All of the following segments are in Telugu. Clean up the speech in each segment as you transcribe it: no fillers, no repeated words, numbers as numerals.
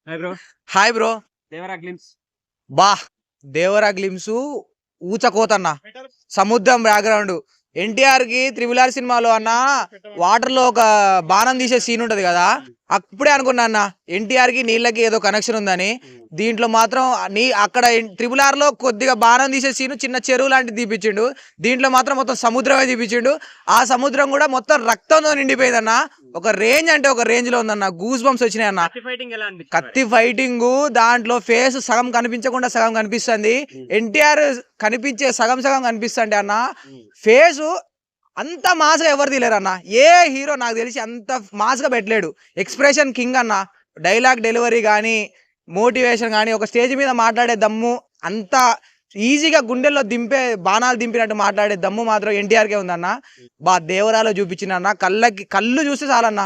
Hi bro. Hi bro. Devara glimpse. బా దేవరా గ్లిమ్స్ ఊచకోతన్న సముద్రం బ్యాక్గ్రౌండ్. ఎన్టీఆర్ కి త్రిబుల్ సినిమాలో అన్న వాటర్ లో ఒక బాణం తీసే సీన్ ఉంటది కదా, అప్పుడే అనుకున్నా అన్న ఎన్టీఆర్ కి నీళ్ళకి ఏదో కనెక్షన్ ఉందని. దీంట్లో మాత్రం అక్కడ త్రిబుల్ లో కొద్దిగా బాణం తీసే సీన్ చిన్న చెరువు లాంటిది తీపిచ్చిండు, దీంట్లో మాత్రం మొత్తం సముద్రమే తీపిచ్చిండు. ఆ సముద్రం కూడా మొత్తం రక్తంతో నిండిపోయింది అన్న. ఒక రేంజ్ అంటే ఒక రేంజ్ లో ఉందన్న, గూస్ బంప్స్ వచ్చినాయి అన్న. కత్తి ఫైటింగ్ దాంట్లో ఫేస్ సగం కనిపించకుండా సగం కనిపిస్తుంది, ఎన్టీఆర్ కనిపించే సగం సగం కనిపిస్తుంది అన్న. ఫేస్ అంత మాస్గా ఎవరు తీలేరు అన్న, ఏ హీరో నాకు తెలిసి అంత మాస్గా పెట్టలేడు. ఎక్స్ప్రెషన్ కింగ్ అన్న, డైలాగ్ డెలివరీ కానీ మోటివేషన్ కానీ, ఒక స్టేజ్ మీద మాట్లాడే దమ్ము, అంత ఈజీగా గుండెల్లో బాణాలు దింపినట్టు మాట్లాడే దమ్ము మాత్రం ఎన్టీఆర్కే ఉందన్న. దేవరాలో చూపించిన కళ్ళు చూస్తే చాలన్న,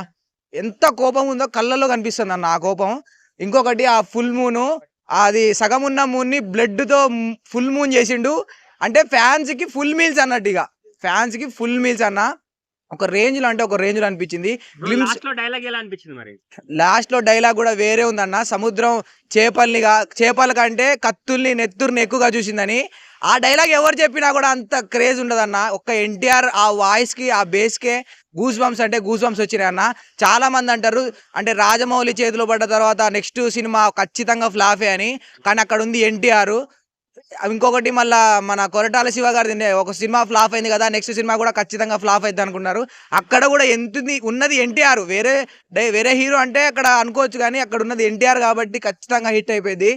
ఎంత కోపం ఉందో కళ్ళల్లో కనిపిస్తుంది అన్న ఆ కోపం. ఇంకొకటి ఆ ఫుల్ మూన్, అది సగం ఉన్న మూన్ ని బ్లడ్ తో ఫుల్ మూన్ చేసిండు. అంటే ఫ్యాన్స్ కి ఫుల్ మీల్స్ అన్నట్టు, ఇక ఫ్యాన్స్ కి ఫుల్ మీల్స్ అన్న. ఒక రేంజ్ లో అంటే ఒక రేంజ్ లో అనిపించింది. లాస్ట్ లో డైలాగ్ కూడా వేరే ఉందన్న. సముద్రం చేపల కంటే కత్తుల్ని నెత్తుర్ని ఎక్కువగా చూసిందని. ఆ డైలాగ్ ఎవరు చెప్పినా కూడా అంత క్రేజ్ ఉండదన్న. ఒక్క ఎన్టీఆర్ ఆ వాయిస్ కి ఆ బేస్ కే గూస్ బంప్స్ అంటే గూస్ బంప్స్ వచ్చినాయి అన్న. చాలా మంది అంటారు అంటే రాజమౌళి చేతిలో పడ్డ తర్వాత నెక్స్ట్ సినిమా ఖచ్చితంగా ఫ్లాఫే అని, కానీ అక్కడ ఉంది ఎన్టీఆర్. ఇంకొకటి మళ్ళా మన కొరటాల శివ గారిది ఒక సినిమా ఫ్లాప్ అయింది కదా, నెక్స్ట్ సినిమా కూడా ఖచ్చితంగా ఫ్లాప్ అయింది అనుకున్నారు. అక్కడ కూడా ఉన్నది ఎన్టీఆర్, వేరే హీరో అంటే అక్కడ అనుకోవచ్చు, కానీ అక్కడ ఉన్నది ఎన్టీఆర్ కాబట్టి ఖచ్చితంగా హిట్ అయిపోయింది.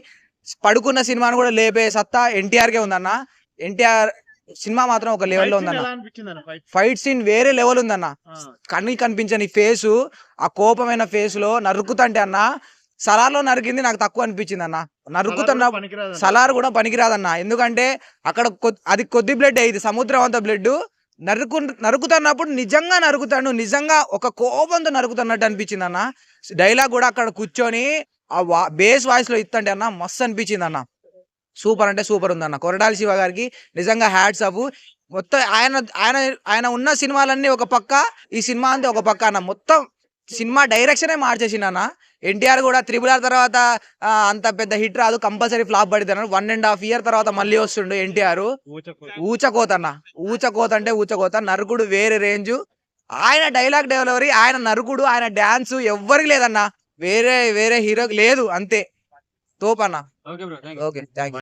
పడుకున్న సినిమాను కూడా లేపే సత్తా ఎన్టీఆర్కే ఉందన్న. ఎన్టీఆర్ సినిమా మాత్రం ఒక లెవెల్లో ఉందన్న. ఫైట్ సీన్ వేరే లెవెల్ ఉందన్న. కన్నీ కనిపించని ఫేసు, ఆ కోపమైన ఫేస్ లో నరుకుతంటే అన్న, సలార్లో నరికింది నాకు తక్కువ అనిపించింది అన్న. నరుకుతున్న సలార్ కూడా పనికిరాదన్న, ఎందుకంటే అక్కడ అది కొద్ది బ్లడ్ అయ్యింది, సముద్రం అంత బ్లడ్. నరుకుతున్నప్పుడు నిజంగా నరుకుతాడు, నిజంగా ఒక కోపంతో నరుకుతున్నట్టు అనిపించింది అన్న. డైలాగ్ కూడా అక్కడ కూర్చొని ఆ బేస్ వాయిస్ లో ఇస్తుంటే అన్న మస్తు అనిపించింది అన్న. సూపర్ అంటే సూపర్ ఉందన్న. కొరటాల శివ గారికి నిజంగా హ్యాట్స్ ఆఫ్. మొత్తం ఆయన ఉన్న సినిమాలన్నీ ఒక పక్క, ఈ సినిమా అంతే ఒక పక్క అన్న. మొత్తం సినిమా డైరెక్షనే మార్చేసిండు అన్న. ఎన్టీఆర్ కూడా త్రిబుల్ తర్వాత అంత పెద్ద హిట్ రాదు, కంపల్సరీ ఫ్లాప్ పడితే 1.5 years తర్వాత మళ్ళీ వస్తుండు ఎన్టీఆర్. ఊచకోత అన్న, ఊచకోత అంటే ఊచకోత. నరుకుడు వేరే రేంజ్. ఆయన డైలాగ్ డెలివరీ, ఆయన నరుకుడు, ఆయన డాన్స్ ఎవ్వరికి లేదన్న, వేరే హీరోకి లేదు, అంతే తోపన్న. Okay thank you.